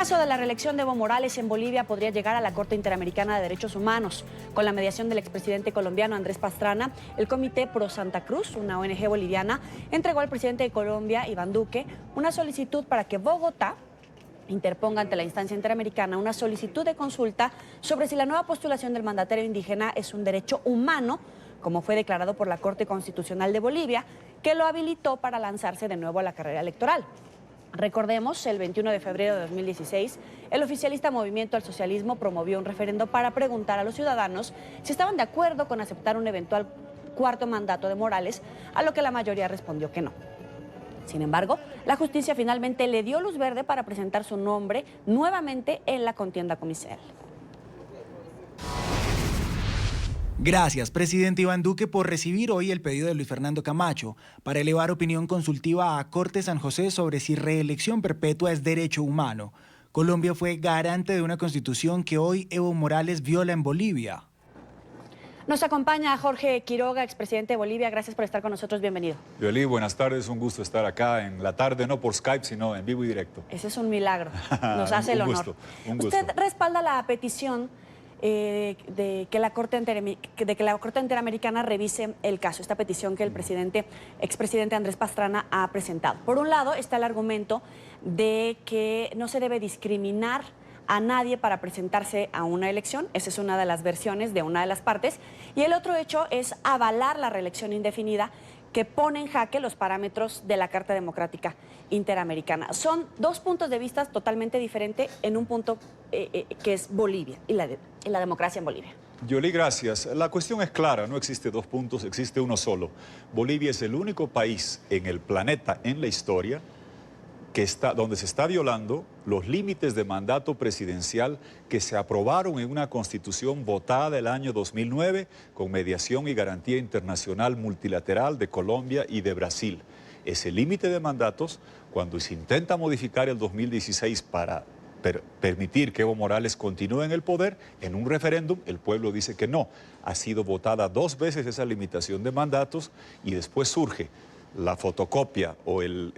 El caso de la reelección de Evo Morales en Bolivia podría llegar a la Corte Interamericana de Derechos Humanos. Con la mediación del expresidente colombiano Andrés Pastrana, el Comité Pro Santa Cruz, una ONG boliviana, entregó al presidente de Colombia, Iván Duque, una solicitud para que Bogotá interponga ante la instancia interamericana una solicitud de consulta sobre si la nueva postulación del mandatario indígena es un derecho humano, como fue declarado por la Corte Constitucional de Bolivia, que lo habilitó para lanzarse de nuevo a la carrera electoral. Recordemos, el 21 de febrero de 2016, el oficialista Movimiento al Socialismo promovió un referendo para preguntar a los ciudadanos si estaban de acuerdo con aceptar un eventual cuarto mandato de Morales, a lo que la mayoría respondió que no. Sin embargo, la justicia finalmente le dio luz verde para presentar su nombre nuevamente en la contienda comicial. Gracias, presidente Iván Duque, por recibir hoy el pedido de Luis Fernando Camacho para elevar opinión consultiva a Corte San José sobre si reelección perpetua es derecho humano. Colombia fue garante de una constitución que hoy Evo Morales viola en Bolivia. Nos acompaña Jorge Quiroga, expresidente de Bolivia. Gracias por estar con nosotros. Bienvenido. Yoli, buenas tardes. Un gusto estar acá en la tarde, no por Skype, sino en vivo y directo. Ese es un milagro. Nos hace el honor. Un gusto. Usted respalda la petición de que la Corte Interamericana revise el caso, esta petición que el expresidente Andrés Pastrana ha presentado. Por un lado está el argumento de que no se debe discriminar a nadie para presentarse a una elección. Esa es una de las versiones de una de las partes. Y el otro hecho es avalar la reelección indefinida, que pone en jaque los parámetros de la Carta Democrática Interamericana. Son dos puntos de vista totalmente diferentes en un punto que es Bolivia y la democracia en Bolivia. Yoli, gracias. La cuestión es clara, no existe dos puntos, existe uno solo. Bolivia es el único país en el planeta, en la historia, donde se está violando los límites de mandato presidencial que se aprobaron en una constitución votada el año 2009 con mediación y garantía internacional multilateral de Colombia y de Brasil. Ese límite de mandatos, cuando se intenta modificar el 2016 para permitir que Evo Morales continúe en el poder, en un referéndum el pueblo dice que no. Ha sido votada 2 veces esa limitación de mandatos y después surge la fotocopia o el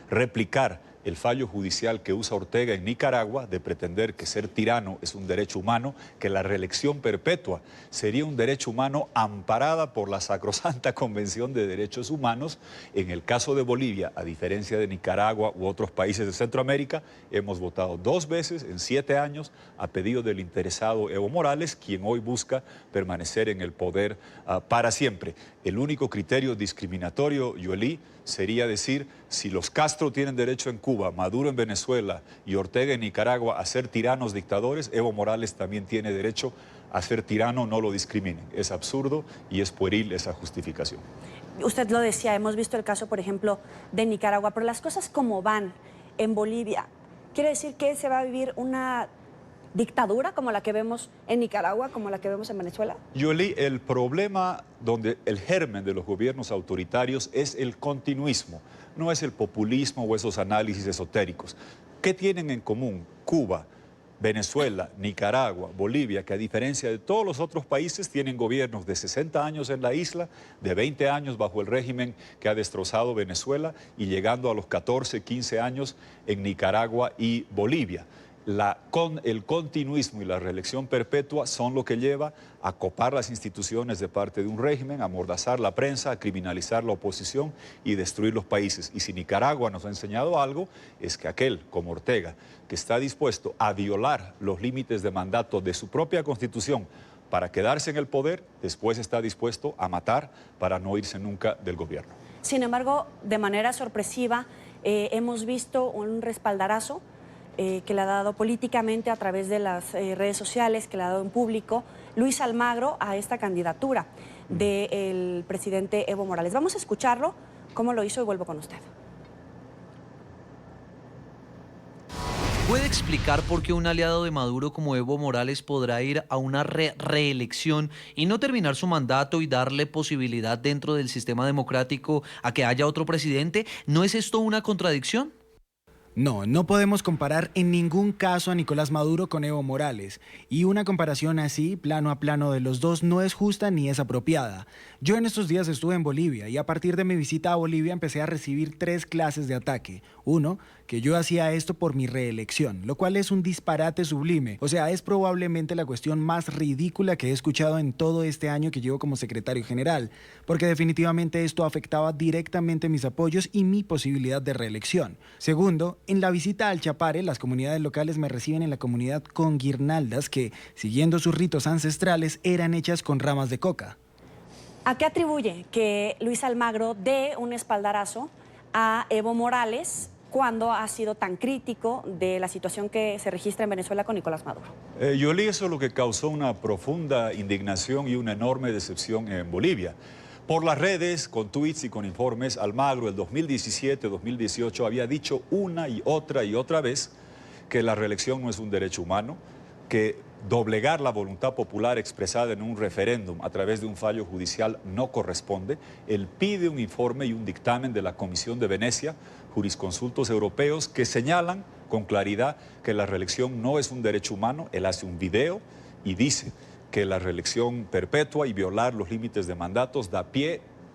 replicar el fallo judicial que usa Ortega en Nicaragua de pretender que ser tirano es un derecho humano, que la reelección perpetua sería un derecho humano amparada por la sacrosanta Convención de Derechos Humanos. En el caso de Bolivia, a diferencia de Nicaragua u otros países de Centroamérica, hemos votado 2 veces en 7 años a pedido del interesado Evo Morales, quien hoy busca permanecer en el poder para siempre. El único criterio discriminatorio, Yoli, sería decir, si los Castro tienen derecho en Cuba, Maduro en Venezuela y Ortega en Nicaragua a ser tiranos dictadores, Evo Morales también tiene derecho a ser tirano, no lo discriminen. Es absurdo y es pueril esa justificación. Usted lo decía, hemos visto el caso, por ejemplo, de Nicaragua, pero las cosas como van en Bolivia, ¿quiere decir que se va a vivir una dictadura como la que vemos en Nicaragua, como la que vemos en Venezuela? Yoli, el problema donde el germen de los gobiernos autoritarios es el continuismo, no es el populismo o esos análisis esotéricos. ¿Qué tienen en común Cuba, Venezuela, Nicaragua, Bolivia, que a diferencia de todos los otros países tienen gobiernos de 60 años en la isla, de 20 años bajo el régimen que ha destrozado Venezuela y llegando a los 14, 15 años en Nicaragua y Bolivia? El continuismo y la reelección perpetua son lo que lleva a copar las instituciones de parte de un régimen, a amordazar la prensa, a criminalizar la oposición y destruir los países. Y si Nicaragua nos ha enseñado algo, es que aquel, como Ortega, que está dispuesto a violar los límites de mandato de su propia constitución para quedarse en el poder, después está dispuesto a matar para no irse nunca del gobierno. Sin embargo, de manera sorpresiva, hemos visto un respaldarazo que le ha dado políticamente a través de las redes sociales, que le ha dado en público Luis Almagro a esta candidatura del presidente Evo Morales. Vamos a escucharlo, cómo lo hizo, y vuelvo con usted. ¿Puede explicar por qué un aliado de Maduro como Evo Morales podrá ir a una reelección y no terminar su mandato y darle posibilidad dentro del sistema democrático a que haya otro presidente? ¿No es esto una contradicción? No podemos comparar en ningún caso a Nicolás Maduro con Evo Morales, y una comparación así, plano a plano de los dos, no es justa ni es apropiada. Yo en estos días estuve en Bolivia y a partir de mi visita a Bolivia empecé a recibir 3 clases de ataque. Uno, que yo hacía esto por mi reelección, lo cual es un disparate sublime. O sea, es probablemente la cuestión más ridícula que he escuchado en todo este año que llevo como secretario general, porque definitivamente esto afectaba directamente mis apoyos y mi posibilidad de reelección. Segundo, en la visita al Chapare, las comunidades locales me reciben en la comunidad con guirnaldas que, siguiendo sus ritos ancestrales, eran hechas con ramas de coca. ¿A qué atribuye que Luis Almagro dé un espaldarazo a Evo Morales cuando ha sido tan crítico de la situación que se registra en Venezuela con Nicolás Maduro? Yoli, eso es lo que causó una profunda indignación y una enorme decepción en Bolivia. Por las redes, con tweets y con informes, Almagro el 2017-2018 había dicho una y otra vez que la reelección no es un derecho humano, que doblegar la voluntad popular expresada en un referéndum a través de un fallo judicial no corresponde. Él pide un informe y un dictamen de la Comisión de Venecia, jurisconsultos europeos, que señalan con claridad que la reelección no es un derecho humano. Él hace un video y dice que la reelección perpetua y violar los límites de mandatos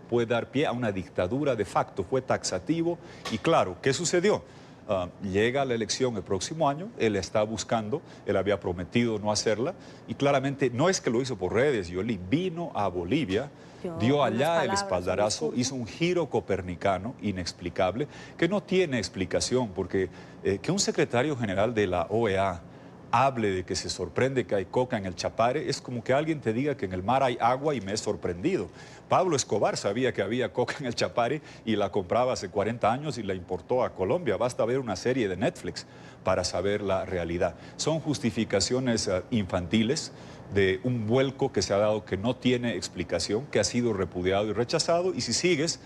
puede dar pie a una dictadura de facto. Fue taxativo y claro, ¿qué sucedió? Llega la elección el próximo año, él está buscando, él había prometido no hacerla y claramente no es que lo hizo por redes, Yoli vino a Bolivia, dio allá el espaldarazo, hizo un giro copernicano inexplicable que no tiene explicación porque que un secretario general de la OEA hable de que se sorprende que hay coca en el Chapare, es como que alguien te diga que en el mar hay agua y me he sorprendido. Pablo Escobar sabía que había coca en el Chapare y la compraba hace 40 años y la importó a Colombia. Basta ver una serie de Netflix para saber la realidad. Son justificaciones infantiles de un vuelco que se ha dado que no tiene explicación, que ha sido repudiado y rechazado. Y si sigues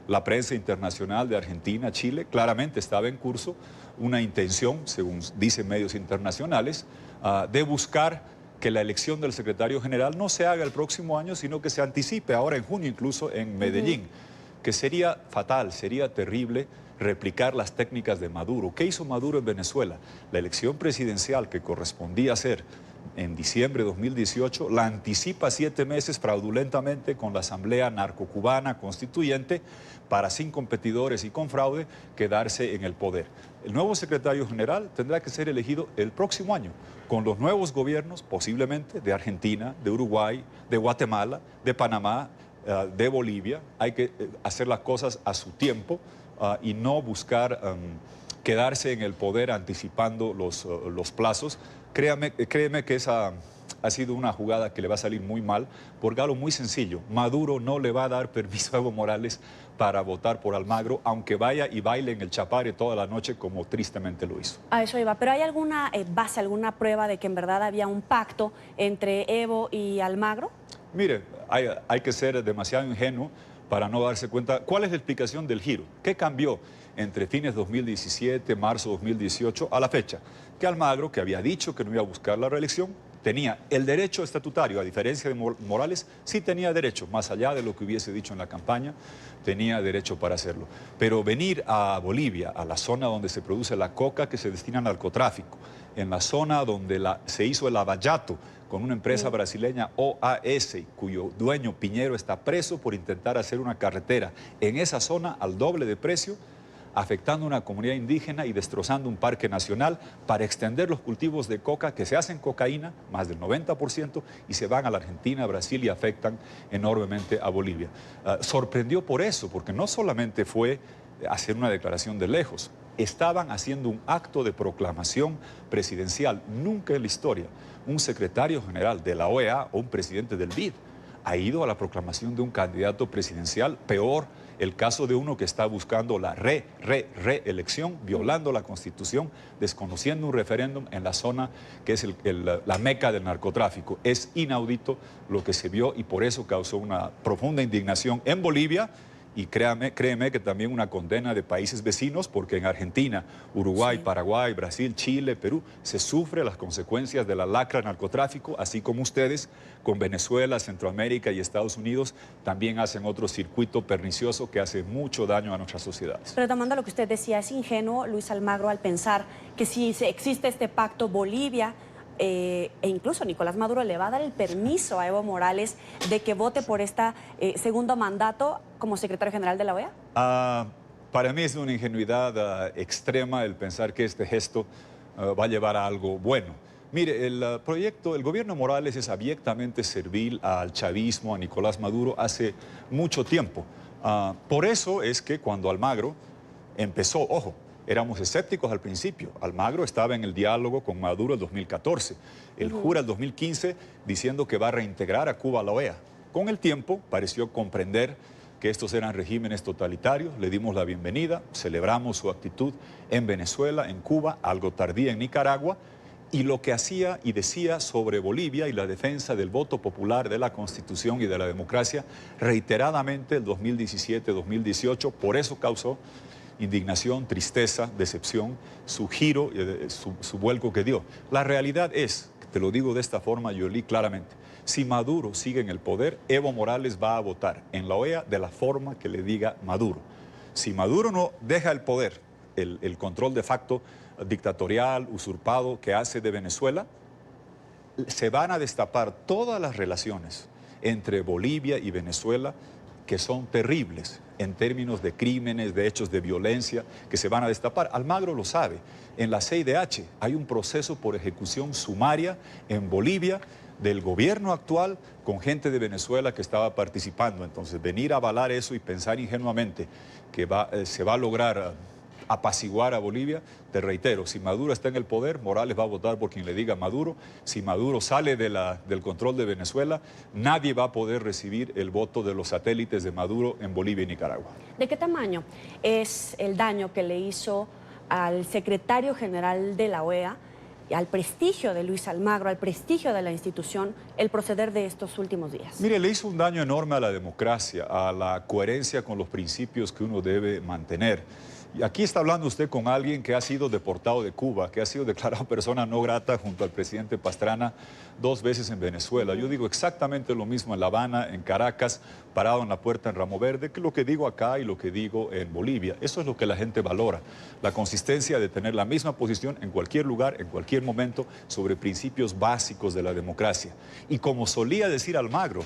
la prensa internacional de Argentina, Chile, claramente estaba en curso una intención, según dicen medios internacionales, de buscar que la elección del secretario general no se haga el próximo año, sino que se anticipe ahora en junio, incluso en Medellín, que sería fatal, sería terrible replicar las técnicas de Maduro. ¿Qué hizo Maduro en Venezuela? La elección presidencial que correspondía ser en diciembre de 2018, la anticipa 7 meses fraudulentamente con la Asamblea Narcocubana Constituyente para, sin competidores y con fraude, quedarse en el poder. El nuevo secretario general tendrá que ser elegido el próximo año, con los nuevos gobiernos, posiblemente, de Argentina, de Uruguay, de Guatemala, de Panamá, de Bolivia. Hay que hacer las cosas a su tiempo y no buscar quedarse en el poder anticipando los plazos. Créeme que esa ha sido una jugada que le va a salir muy mal, porque algo muy sencillo: Maduro no le va a dar permiso a Evo Morales para votar por Almagro, aunque vaya y baile en el Chapare toda la noche como tristemente lo hizo. A eso iba, pero ¿hay alguna base, alguna prueba de que en verdad había un pacto entre Evo y Almagro? Mire, hay que ser demasiado ingenuo para no darse cuenta. ¿Cuál es la explicación del giro? ¿Qué cambió entre fines 2017, marzo 2018 a la fecha? Que Almagro, que había dicho que no iba a buscar la reelección, tenía el derecho estatutario, a diferencia de Morales, sí tenía derecho, más allá de lo que hubiese dicho en la campaña, tenía derecho para hacerlo. Pero venir a Bolivia, a la zona donde se produce la coca que se destina al narcotráfico, en la zona donde se hizo el lavallato con una empresa brasileña, OAS, cuyo dueño Piñero está preso por intentar hacer una carretera en esa zona al doble de precio, afectando a una comunidad indígena y destrozando un parque nacional para extender los cultivos de coca que se hacen cocaína, más del 90%, y se van a la Argentina, a Brasil y afectan enormemente a Bolivia. Sorprendió por eso, porque no solamente fue hacer una declaración de lejos, estaban haciendo un acto de proclamación presidencial. Nunca en la historia un secretario general de la OEA o un presidente del BID ha ido a la proclamación de un candidato presidencial. Peor, el caso de uno que está buscando la reelección, violando la Constitución, desconociendo un referéndum en la zona que es la meca del narcotráfico. Es inaudito lo que se vio y por eso causó una profunda indignación en Bolivia Y créeme que también una condena de países vecinos, porque en Argentina, Uruguay, Sí. Paraguay, Brasil, Chile, Perú, se sufre las consecuencias de la lacra del narcotráfico, así como ustedes con Venezuela, Centroamérica y Estados Unidos también hacen otro circuito pernicioso que hace mucho daño a nuestras sociedades. Retomando lo que usted decía, es ingenuo, Luis Almagro, al pensar que si existe este pacto Bolivia, e incluso Nicolás Maduro le va a dar el permiso a Evo Morales de que vote por este segundo mandato como secretario general de la OEA. Para mí es una ingenuidad extrema el pensar que este gesto va a llevar a algo bueno. Mire, el gobierno Morales es abiertamente servil al chavismo, a Nicolás Maduro hace mucho tiempo. Por eso es que cuando Almagro empezó, ojo, éramos escépticos al principio. Almagro estaba en el diálogo con Maduro el 2014. Él jura el 2015 diciendo que va a reintegrar a Cuba a la OEA. Con el tiempo pareció comprender que estos eran regímenes totalitarios. Le dimos la bienvenida, celebramos su actitud en Venezuela, en Cuba, algo tardía en Nicaragua, y lo que hacía y decía sobre Bolivia y la defensa del voto popular, de la Constitución y de la democracia, reiteradamente el 2017-2018, por eso causó indignación, tristeza, decepción, su giro, su vuelco que dio. La realidad es, te lo digo de esta forma, Yoli, claramente, si Maduro sigue en el poder, Evo Morales va a votar en la OEA de la forma que le diga Maduro. Si Maduro no deja el poder, el control de facto dictatorial, usurpado que hace de Venezuela, se van a destapar todas las relaciones entre Bolivia y Venezuela que son terribles en términos de crímenes, de hechos de violencia que se van a destapar. Almagro lo sabe. En la CIDH hay un proceso por ejecución sumaria en Bolivia del gobierno actual con gente de Venezuela que estaba participando. Entonces, venir a avalar eso y pensar ingenuamente que se va a lograr apaciguar a Bolivia, te reitero, si Maduro está en el poder, Morales va a votar por quien le diga Maduro. Si Maduro sale del control de Venezuela, nadie va a poder recibir el voto de los satélites de Maduro en Bolivia y Nicaragua. ¿De qué tamaño es el daño que le hizo al secretario general de la OEA, al prestigio de Luis Almagro, al prestigio de la institución, el proceder de estos últimos días? Mire, le hizo un daño enorme a la democracia, a la coherencia con los principios que uno debe mantener. Y aquí está hablando usted con alguien que ha sido deportado de Cuba, que ha sido declarado persona no grata junto al presidente Pastrana 2 veces en Venezuela. Yo digo exactamente lo mismo en La Habana, en Caracas, parado en la puerta en Ramo Verde, que lo que digo acá y lo que digo en Bolivia. Eso es lo que la gente valora, la consistencia de tener la misma posición en cualquier lugar, en cualquier momento, sobre principios básicos de la democracia. Y como solía decir Almagro,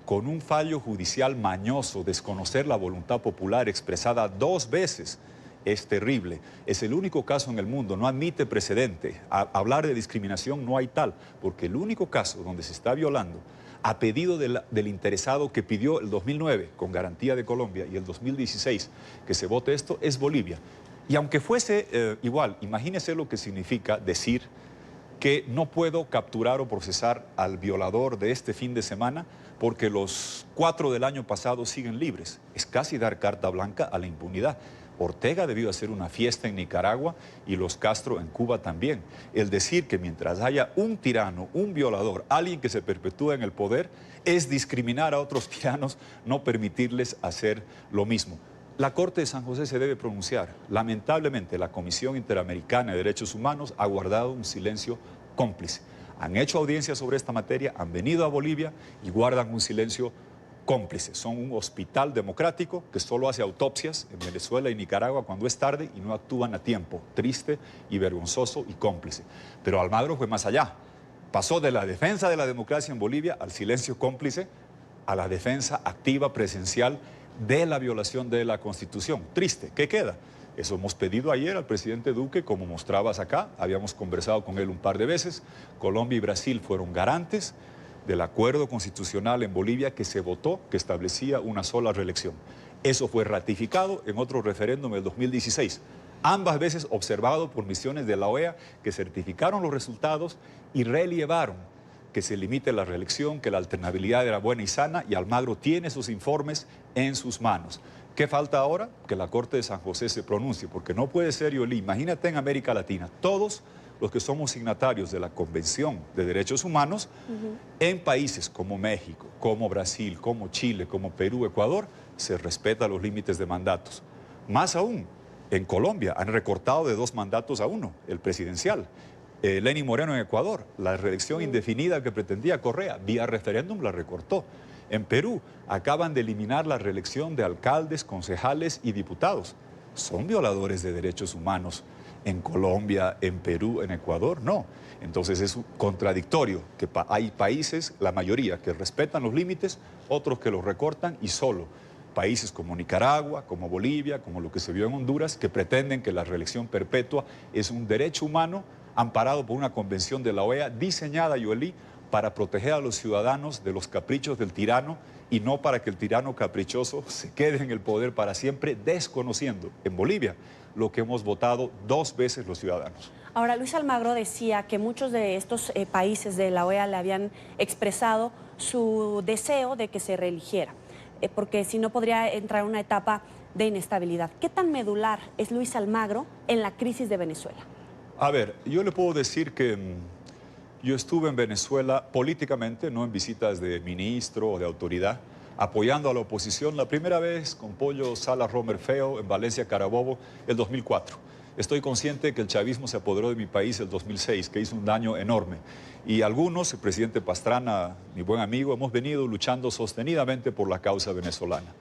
con un fallo judicial mañoso, desconocer la voluntad popular expresada 2 veces es terrible. Es el único caso en el mundo, no admite precedente. Hablar de discriminación no hay tal, porque el único caso donde se está violando a pedido del interesado que pidió el 2009 con garantía de Colombia y el 2016 que se vote esto es Bolivia. Y aunque fuese igual, imagínese lo que significa decir que no puedo capturar o procesar al violador de este fin de semana porque los 4 del año pasado siguen libres. Es casi dar carta blanca a la impunidad. Ortega debió hacer una fiesta en Nicaragua y los Castro en Cuba también. El decir que mientras haya un tirano, un violador, alguien que se perpetúa en el poder, es discriminar a otros tiranos, no permitirles hacer lo mismo. La Corte de San José se debe pronunciar. Lamentablemente, la Comisión Interamericana de Derechos Humanos ha guardado un silencio cómplice. Han hecho audiencias sobre esta materia, han venido a Bolivia y guardan un silencio cómplice. Son un hospital democrático que solo hace autopsias en Venezuela y Nicaragua cuando es tarde y no actúan a tiempo. Triste y vergonzoso y cómplice. Pero Almagro fue más allá. Pasó de la defensa de la democracia en Bolivia al silencio cómplice, a la defensa activa, presencial de la violación de la Constitución. Triste. ¿Qué queda? Eso hemos pedido ayer al presidente Duque, como mostrabas acá. Habíamos conversado con él un par de veces. Colombia y Brasil fueron garantes del acuerdo constitucional en Bolivia que se votó, que establecía una sola reelección. Eso fue ratificado en otro referéndum del 2016. Ambas veces observado por misiones de la OEA que certificaron los resultados y relevaron que se limite la reelección, que la alternabilidad era buena y sana, y Almagro tiene sus informes en sus manos. ¿Qué falta ahora? Que la Corte de San José se pronuncie, porque no puede ser, Yoli, imagínate en América Latina, todos los que somos signatarios de la Convención de Derechos Humanos, en países como México, como Brasil, como Chile, como Perú, Ecuador, se respetan los límites de mandatos. Más aún, en Colombia han recortado de 2 mandatos a 1, el presidencial. Lenín Moreno en Ecuador, la reelección indefinida que pretendía Correa, vía referéndum la recortó. En Perú acaban de eliminar la reelección de alcaldes, concejales y diputados. ¿Son violadores de derechos humanos en Colombia, en Perú, en Ecuador? No. Entonces es contradictorio que hay países, la mayoría, que respetan los límites, otros que los recortan y solo países como Nicaragua, como Bolivia, como lo que se vio en Honduras, que pretenden que la reelección perpetua es un derecho humano amparado por una convención de la OEA diseñada, Yoelí, para proteger a los ciudadanos de los caprichos del tirano y no para que el tirano caprichoso se quede en el poder para siempre, desconociendo en Bolivia lo que hemos votado 2 veces los ciudadanos. Ahora, Luis Almagro decía que muchos de estos países de la OEA le habían expresado su deseo de que se reeligiera, porque si no podría entrar en una etapa de inestabilidad. ¿Qué tan medular es Luis Almagro en la crisis de Venezuela? A ver, yo le puedo decir que yo estuve en Venezuela políticamente, no en visitas de ministro o de autoridad, apoyando a la oposición la primera vez con Pollo Salas Romer Feo en Valencia, Carabobo, el 2004. Estoy consciente que el chavismo se apoderó de mi país el 2006, que hizo un daño enorme. Y algunos, el presidente Pastrana, mi buen amigo, hemos venido luchando sostenidamente por la causa venezolana.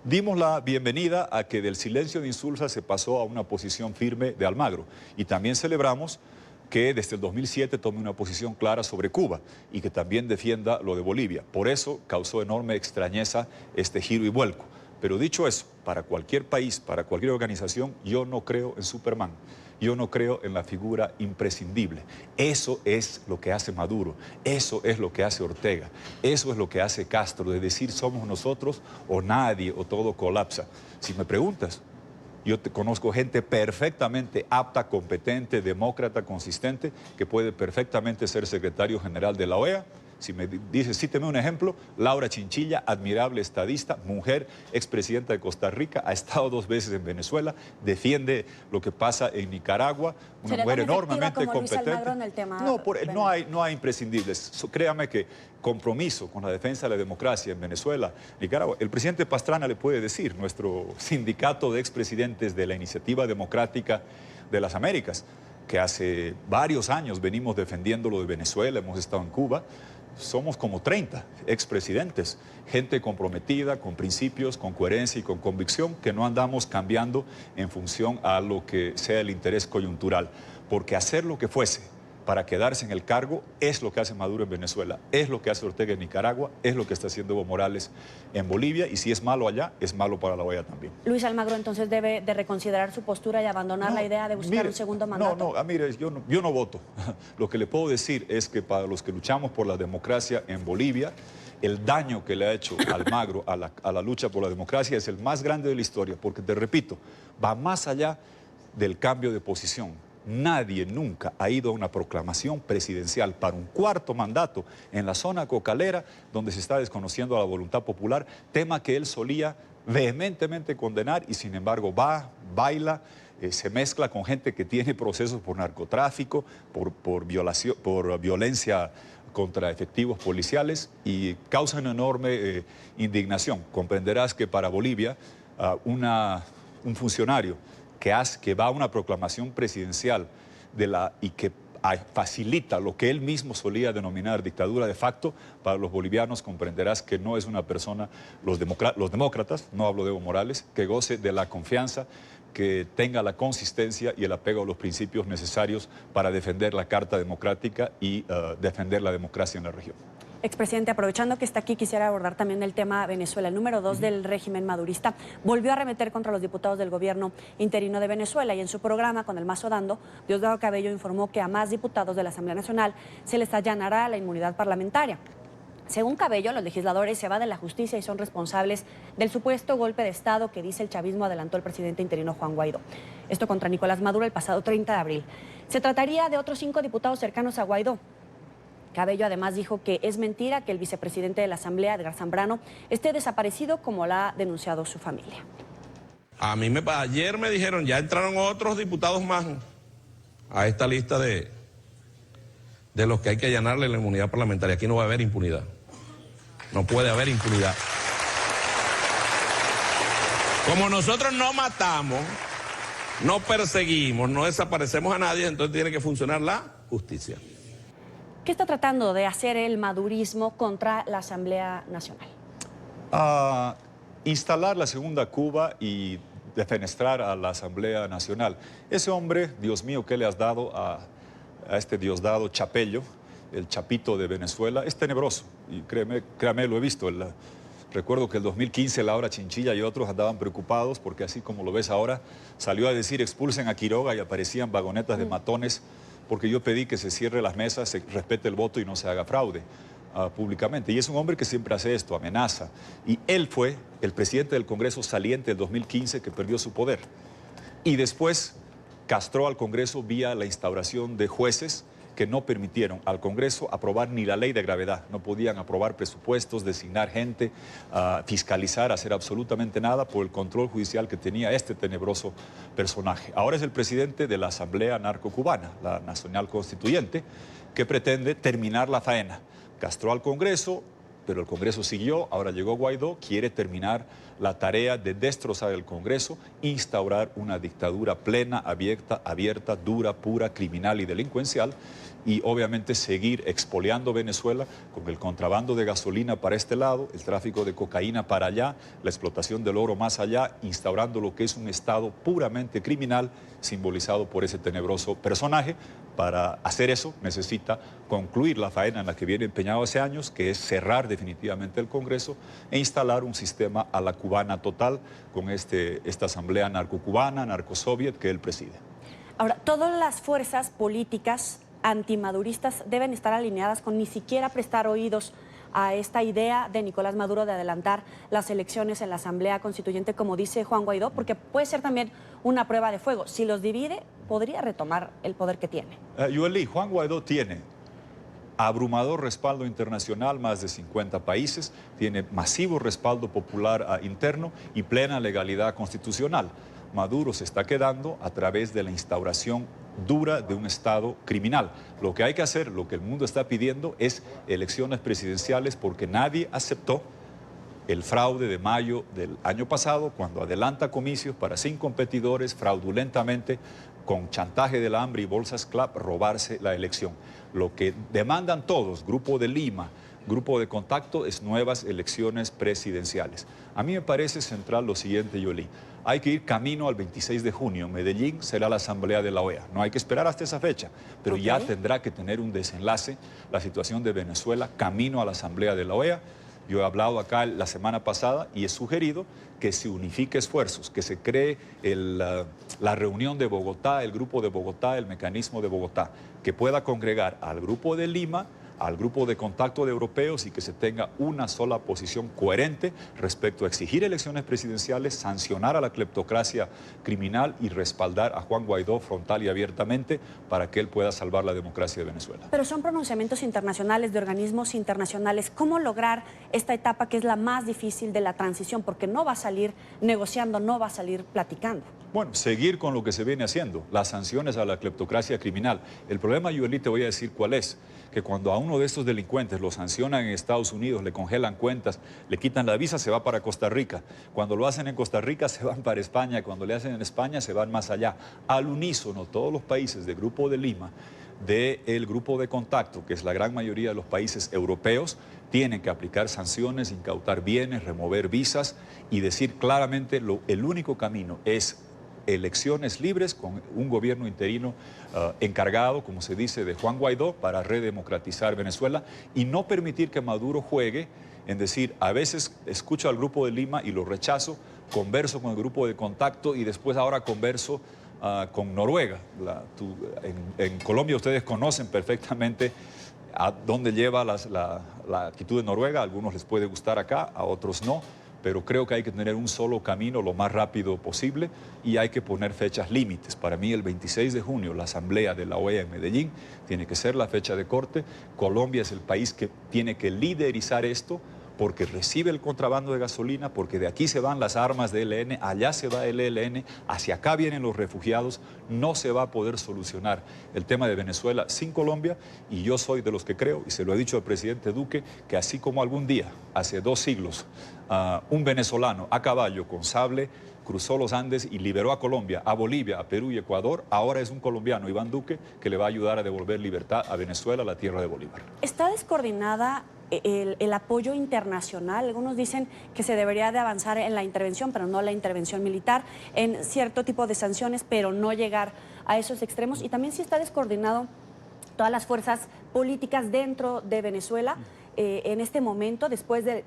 Dimos la bienvenida a que del silencio de Insulza se pasó a una posición firme de Almagro. Y también celebramos que desde el 2007 tome una posición clara sobre Cuba y que también defienda lo de Bolivia. Por eso causó enorme extrañeza este giro y vuelco. Pero dicho eso, para cualquier país, para cualquier organización, yo no creo en Superman. Yo no creo en la figura imprescindible. Eso es lo que hace Maduro, eso es lo que hace Ortega, eso es lo que hace Castro, de decir somos nosotros o nadie o todo colapsa. Si me preguntas, yo conozco gente perfectamente apta, competente, demócrata, consistente, que puede perfectamente ser secretario general de la OEA. Si me dices, cíteme un ejemplo, Laura Chinchilla, admirable estadista, mujer, expresidenta de Costa Rica, ha estado 2 veces en Venezuela, defiende lo que pasa en Nicaragua, una mujer enormemente competente. En el tema No hay imprescindibles. Créame que compromiso con la defensa de la democracia en Venezuela, Nicaragua. El presidente Pastrana le puede decir, nuestro sindicato de expresidentes de la Iniciativa Democrática de las Américas, que hace varios años venimos defendiendo lo de Venezuela, hemos estado en Cuba. Somos como 30 expresidentes, gente comprometida, con principios, con coherencia y con convicción, que no andamos cambiando en función a lo que sea el interés coyuntural, porque hacer lo que fuese para quedarse en el cargo es lo que hace Maduro en Venezuela, es lo que hace Ortega en Nicaragua, es lo que está haciendo Evo Morales en Bolivia, y si es malo allá, es malo para la OEA también. Luis Almagro entonces debe de reconsiderar su postura y abandonar la idea de buscar un segundo mandato. Mire, yo no voto. Lo que le puedo decir es que para los que luchamos por la democracia en Bolivia, el daño que le ha hecho Almagro a la lucha por la democracia es el más grande de la historia, porque te repito, va más allá del cambio de posición. Nadie nunca ha ido a una proclamación presidencial para un 4º mandato en la zona cocalera, donde se está desconociendo la voluntad popular, tema que él solía vehementemente condenar y sin embargo va, baila, se mezcla con gente que tiene procesos por narcotráfico, por violencia contra efectivos policiales y causa una enorme indignación. Comprenderás que para Bolivia un funcionario que va a una proclamación presidencial y que facilita lo que él mismo solía denominar dictadura de facto, para los bolivianos comprenderás que no es una persona, los demócratas, no hablo de Evo Morales, que goce de la confianza, que tenga la consistencia y el apego a los principios necesarios para defender la Carta Democrática y defender la democracia en la región. Expresidente, aprovechando que está aquí, quisiera abordar también el tema Venezuela. El número 2 del régimen madurista volvió a arremeter contra los diputados del gobierno interino de Venezuela y en su programa con el Mazo Dando, Diosdado Cabello informó que a más diputados de la Asamblea Nacional se les allanará la inmunidad parlamentaria. Según Cabello, los legisladores se evaden la justicia y son responsables del supuesto golpe de Estado que dice el chavismo adelantó el presidente interino Juan Guaidó. Esto contra Nicolás Maduro el pasado 30 de abril. Se trataría de otros 5 diputados cercanos a Guaidó. Cabello además dijo que es mentira que el vicepresidente de la Asamblea, Edgar Zambrano, esté desaparecido como lo ha denunciado su familia. Ayer me dijeron, ya entraron otros diputados más a esta lista de de los que hay que allanarle la inmunidad parlamentaria. Aquí no va a haber impunidad. No puede haber impunidad. Como nosotros no matamos, no perseguimos, no desaparecemos a nadie, entonces tiene que funcionar la justicia. ¿Qué está tratando de hacer el madurismo contra la Asamblea Nacional? Instalar la segunda Cuba y defenestrar a la Asamblea Nacional. Ese hombre, Dios mío, ¿qué le has dado a este Diosdado Chapello, el Chapito de Venezuela? Es tenebroso y créame, lo he visto. Recuerdo que el 2015 Laura Chinchilla y otros andaban preocupados porque así como lo ves ahora, salió a decir expulsen a Quiroga y aparecían vagonetas de matones porque yo pedí que se cierre las mesas, se respete el voto y no se haga fraude públicamente. Y es un hombre que siempre hace esto, amenaza. Y él fue el presidente del Congreso saliente del 2015 que perdió su poder. Y después castró al Congreso vía la instauración de jueces que no permitieron al Congreso aprobar ni la ley de gravedad. No podían aprobar presupuestos, designar gente, fiscalizar, hacer absolutamente nada por el control judicial que tenía este tenebroso personaje. Ahora es el presidente de la Asamblea Narco-Cubana, la Nacional Constituyente, que pretende terminar la faena. Castró al Congreso, pero el Congreso siguió, ahora llegó Guaidó, quiere terminar la tarea de destrozar el Congreso, instaurar una dictadura plena, abierta, dura, pura, criminal y delincuencial, y obviamente seguir expoliando Venezuela con el contrabando de gasolina para este lado, el tráfico de cocaína para allá, la explotación del oro más allá, instaurando lo que es un Estado puramente criminal, simbolizado por ese tenebroso personaje. Para hacer eso necesita concluir la faena en la que viene empeñado hace años, que es cerrar definitivamente el Congreso e instalar un sistema a la cubana total con esta asamblea narcocubana, narcosoviet que él preside. Ahora, todas las fuerzas políticas antimaduristas deben estar alineadas con ni siquiera prestar oídos a esta idea de Nicolás Maduro de adelantar las elecciones en la Asamblea Constituyente, como dice Juan Guaidó, porque puede ser también una prueba de fuego. Si los divide, podría retomar el poder que tiene. Yueli, Juan Guaidó tiene abrumador respaldo internacional, más de 50 países, tiene masivo respaldo popular interno y plena legalidad constitucional. Maduro se está quedando a través de la instauración dura de un Estado criminal. Lo que hay que hacer, lo que el mundo está pidiendo, es elecciones presidenciales porque nadie aceptó el fraude de mayo del año pasado, cuando adelanta comicios para 5 competidores fraudulentamente, con chantaje del hambre y bolsas CLAP, robarse la elección. Lo que demandan todos, Grupo de Lima, Grupo de Contacto, es nuevas elecciones presidenciales. A mí me parece central lo siguiente, Yoli. Hay que ir camino al 26 de junio. Medellín será la asamblea de la OEA. No hay que esperar hasta esa fecha, pero ya tendrá que tener un desenlace la situación de Venezuela camino a la asamblea de la OEA. Yo he hablado acá la semana pasada y he sugerido que se unifique esfuerzos, que se cree la reunión de Bogotá, el Grupo de Bogotá, el mecanismo de Bogotá, que pueda congregar al Grupo de Lima, al Grupo de Contacto de Europeos y que se tenga una sola posición coherente respecto a exigir elecciones presidenciales, sancionar a la cleptocracia criminal y respaldar a Juan Guaidó frontal y abiertamente para que él pueda salvar la democracia de Venezuela. Pero son pronunciamientos internacionales de organismos internacionales. ¿Cómo lograr esta etapa que es la más difícil de la transición? Porque no va a salir negociando, no va a salir platicando. Bueno, seguir con lo que se viene haciendo, las sanciones a la cleptocracia criminal. El problema, Yueli, te voy a decir cuál es, que cuando a uno de estos delincuentes lo sancionan en Estados Unidos, le congelan cuentas, le quitan la visa, se va para Costa Rica. Cuando lo hacen en Costa Rica, se van para España. Cuando le hacen en España, se van más allá. Al unísono, todos los países del Grupo de Lima, del Grupo de Contacto, que es la gran mayoría de los países europeos, tienen que aplicar sanciones, incautar bienes, remover visas y decir claramente el único camino es elecciones libres con un gobierno interino encargado, como se dice, de Juan Guaidó para redemocratizar Venezuela y no permitir que Maduro juegue en decir, a veces escucho al Grupo de Lima y lo rechazo, converso con el Grupo de Contacto y después ahora converso con Noruega. En Colombia ustedes conocen perfectamente a dónde lleva la actitud de Noruega, a algunos les puede gustar acá, a otros no. Pero creo que hay que tener un solo camino lo más rápido posible y hay que poner fechas límites. Para mí el 26 de junio la asamblea de la OEA en Medellín tiene que ser la fecha de corte. Colombia es el país que tiene que liderizar esto porque recibe el contrabando de gasolina, porque de aquí se van las armas del ELN, allá se va el ELN, hacia acá vienen los refugiados, no se va a poder solucionar el tema de Venezuela sin Colombia, y yo soy de los que creo, y se lo he dicho al presidente Duque, que así como algún día, hace 2 siglos, un venezolano a caballo con sable cruzó los Andes y liberó a Colombia, a Bolivia, a Perú y Ecuador, ahora es un colombiano, Iván Duque, que le va a ayudar a devolver libertad a Venezuela, la tierra de Bolívar. ¿Está descoordinada el apoyo internacional? Algunos dicen que se debería de avanzar en la intervención, pero no la intervención militar, en cierto tipo de sanciones, pero no llegar a esos extremos. Y también si está descoordinado todas las fuerzas políticas dentro de Venezuela en este momento, después del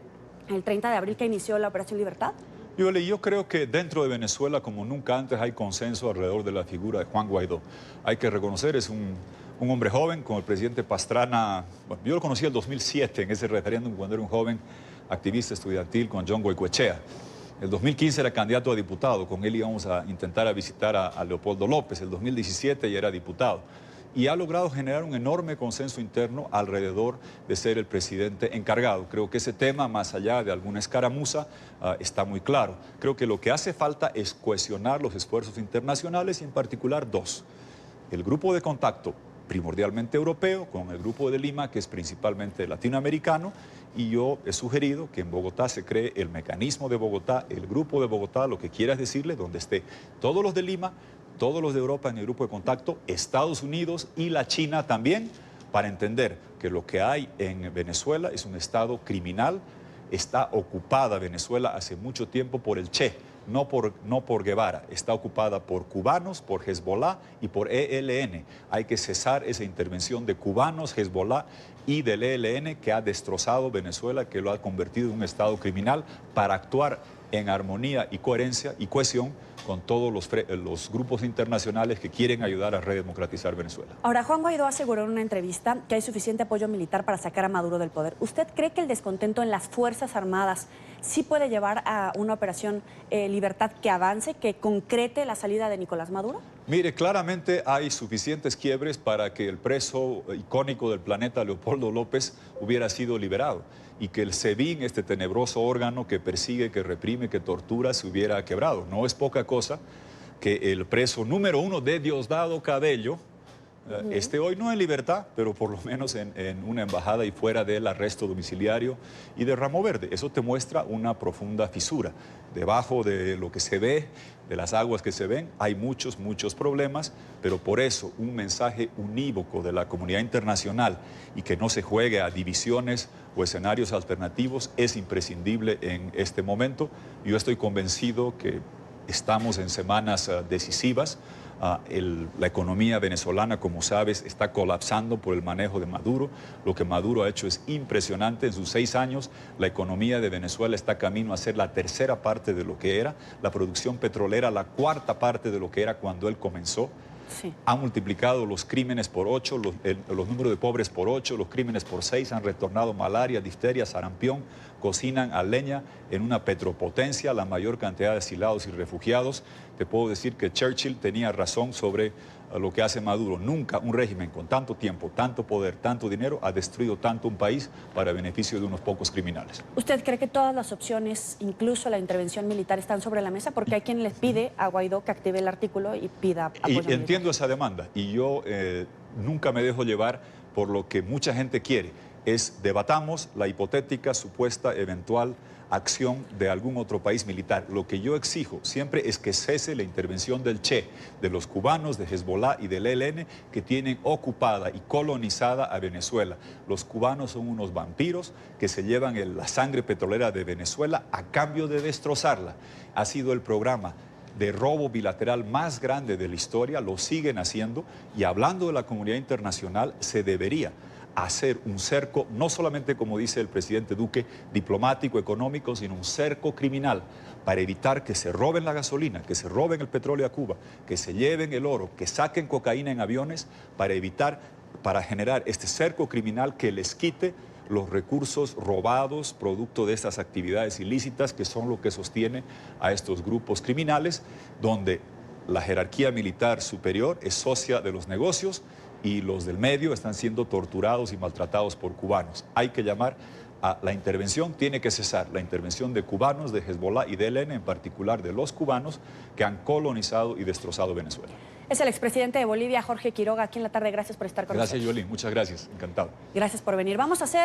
30 de abril que inició la Operación Libertad. Yo creo que dentro de Venezuela, como nunca antes, hay consenso alrededor de la figura de Juan Guaidó. Hay que reconocer, es un hombre joven, con el presidente Pastrana. Bueno, yo lo conocí en el 2007, en ese referéndum, cuando era un joven activista estudiantil con John Goicoechea. El 2015 era candidato a diputado, con él íbamos a intentar visitar a Leopoldo López. El 2017 ya era diputado. Y ha logrado generar un enorme consenso interno alrededor de ser el presidente encargado. Creo que ese tema, más allá de alguna escaramuza, está muy claro. Creo que lo que hace falta es cohesionar los esfuerzos internacionales y en particular 2. El grupo de contacto, primordialmente europeo, con el grupo de Lima, que es principalmente latinoamericano, y yo he sugerido que en Bogotá se cree el mecanismo de Bogotá, el grupo de Bogotá, lo que quieras decirle, donde esté todos los de Lima, todos los de Europa en el grupo de contacto, Estados Unidos y la China también, para entender que lo que hay en Venezuela es un estado criminal. Está ocupada Venezuela hace mucho tiempo por el Che, no por Guevara. Está ocupada por cubanos, por Hezbollah y por ELN. Hay que cesar esa intervención de cubanos, Hezbollah y del ELN que ha destrozado Venezuela, que lo ha convertido en un estado criminal, para actuar en armonía y coherencia y cohesión con todos los grupos internacionales que quieren ayudar a redemocratizar Venezuela. Ahora, Juan Guaidó aseguró en una entrevista que hay suficiente apoyo militar para sacar a Maduro del poder. ¿Usted cree que el descontento en las Fuerzas Armadas sí puede llevar a una operación Libertad que avance, que concrete la salida de Nicolás Maduro? Mire, claramente hay suficientes quiebres para que el preso icónico del planeta, Leopoldo López, hubiera sido liberado, y que el SEBIN, este tenebroso órgano que persigue, que reprime, que tortura, se hubiera quebrado. No es poca cosa que el preso número 1 de Diosdado Cabello esté hoy no en libertad, pero por lo menos en una embajada y fuera del arresto domiciliario y de ramo verde. Eso te muestra una profunda fisura. Debajo de lo que se ve, de las aguas que se ven, hay muchos problemas, pero por eso un mensaje unívoco de la comunidad internacional y que no se juegue a divisiones o escenarios alternativos es imprescindible en este momento. Yo estoy convencido que estamos en semanas decisivas. La economía venezolana, como sabes, está colapsando por el manejo de Maduro. Lo que Maduro ha hecho es impresionante. En sus 6 años, la economía de Venezuela está camino a ser la 3ª parte de lo que era. La producción petrolera, la 4ª parte de lo que era cuando él comenzó. Sí. Ha multiplicado los crímenes por 8, los números de pobres por 8, los crímenes por 6, han retornado malaria, difteria, sarampión, cocinan a leña en una petropotencia, la mayor cantidad de asilados y refugiados. Te puedo decir que Churchill tenía razón sobre lo que hace Maduro. Nunca un régimen con tanto tiempo, tanto poder, tanto dinero ha destruido tanto un país para beneficio de unos pocos criminales. ¿Usted cree que todas las opciones, incluso la intervención militar, están sobre la mesa? Porque hay quien les pide a Guaidó que active el artículo y pida apoyo militar. Entiendo esa demanda y yo nunca me dejo llevar por lo que mucha gente quiere. Debatamos la hipotética, supuesta, eventual acción de algún otro país militar. Lo que yo exijo siempre es que cese la intervención del Che, de los cubanos, de Hezbollah y del ELN, que tienen ocupada y colonizada a Venezuela. Los cubanos son unos vampiros que se llevan la sangre petrolera de Venezuela a cambio de destrozarla. Ha sido el programa de robo bilateral más grande de la historia, lo siguen haciendo, y hablando de la comunidad internacional, se debería hacer un cerco, no solamente, como dice el presidente Duque, diplomático, económico, sino un cerco criminal para evitar que se roben la gasolina, que se roben el petróleo a Cuba, que se lleven el oro, que saquen cocaína en aviones, para generar este cerco criminal que les quite los recursos robados producto de estas actividades ilícitas, que son lo que sostiene a estos grupos criminales, donde la jerarquía militar superior es socia de los negocios y los del medio están siendo torturados y maltratados por cubanos. Hay que llamar a la intervención, tiene que cesar la intervención de cubanos, de Hezbollah y de ELN, en particular de los cubanos que han colonizado y destrozado Venezuela. Es el expresidente de Bolivia, Jorge Quiroga, aquí en la tarde. Gracias por estar con nosotros. Gracias, Yolín. Muchas gracias. Encantado. Gracias por venir. Vamos a hacer